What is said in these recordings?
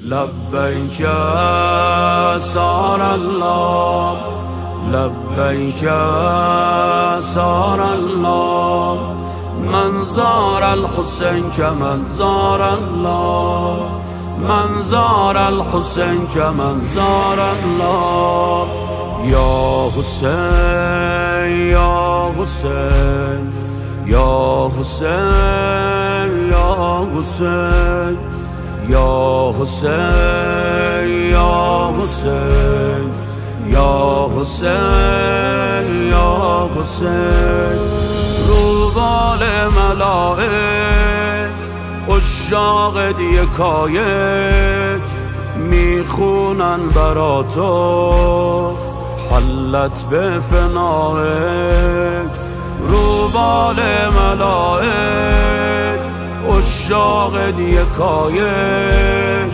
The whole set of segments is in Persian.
لبیک سار الله لبیک سار الله من زار الحسین كمن زار الله من زار الحسین كمن زار الله یا حسین یا حسین یا حسین یا حسین یا حسین یا حسین یا حسین یا حسین روبال ملائک عشاق یکایک میخونن برا تو حلت به فنایک روبال ملائک عشاق یکایک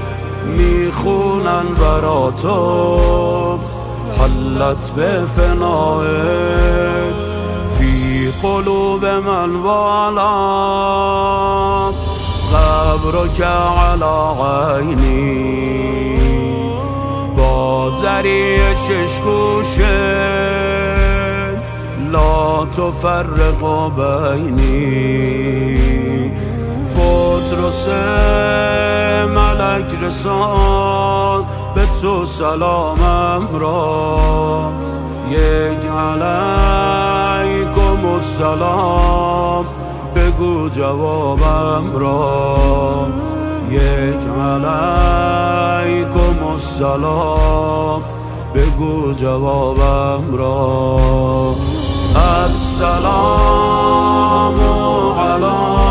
میخونن برا تو حلت به فنایک فی قلوب من والام قبرک علی عینی با ذریع شش گوشه لا تفرق بینی فطرس ملک رسان به تو سلامم را یک علیکم السلام بگو جوابم را یک علیکم السلام بگو جوابم را السلام علی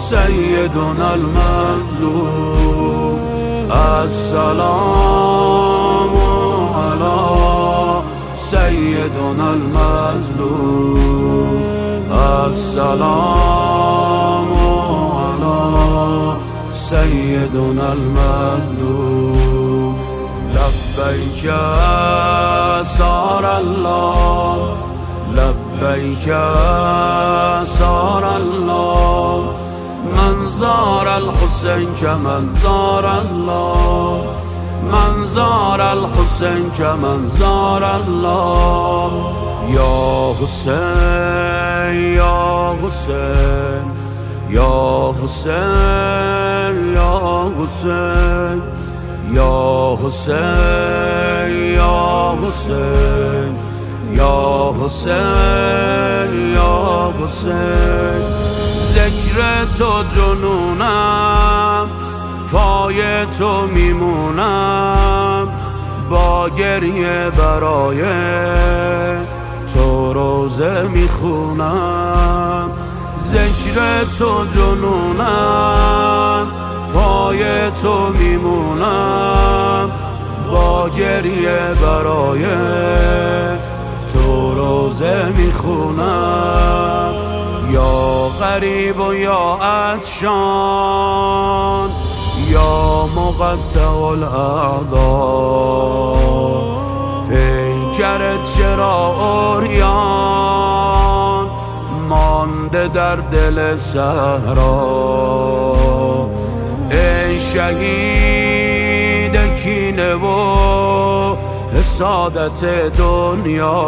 سیدنا المظلوم السلام علی سیدنا المظلوم السلام علی سیدنا المظلوم لبیک سار الله لبیک سار الله من زار الحسین كمن زار الله من زار الحسین كمن زار الله یا حسین یا حسین یا حسین یا حسین یا حسین یا حسین یا حسین یا حسین ذکر تو جنونم پای تو میمونم با گریه برای تو روزه میخونم ذکر تو جنونم پای تو میمونم با گریه برای تو روزه میخونم یا غریب و یا عطشان یا مقطع الاعضا پیکرت چرا عریان مانده در دل صحرا ای شهید کینه و حسادت دنیا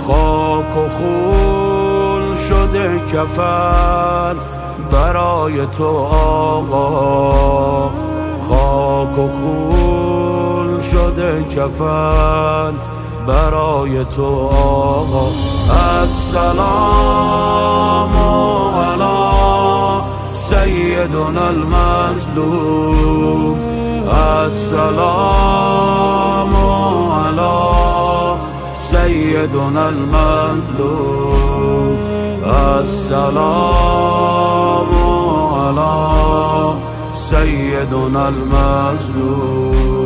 خاک و خون شده کفن برای تو آقا خاک و خون شده کفن برای تو آقا السلام علی سیدنا المظلوم السلام علی سیدنا المظلوم السلام علی سیدنا المظلوم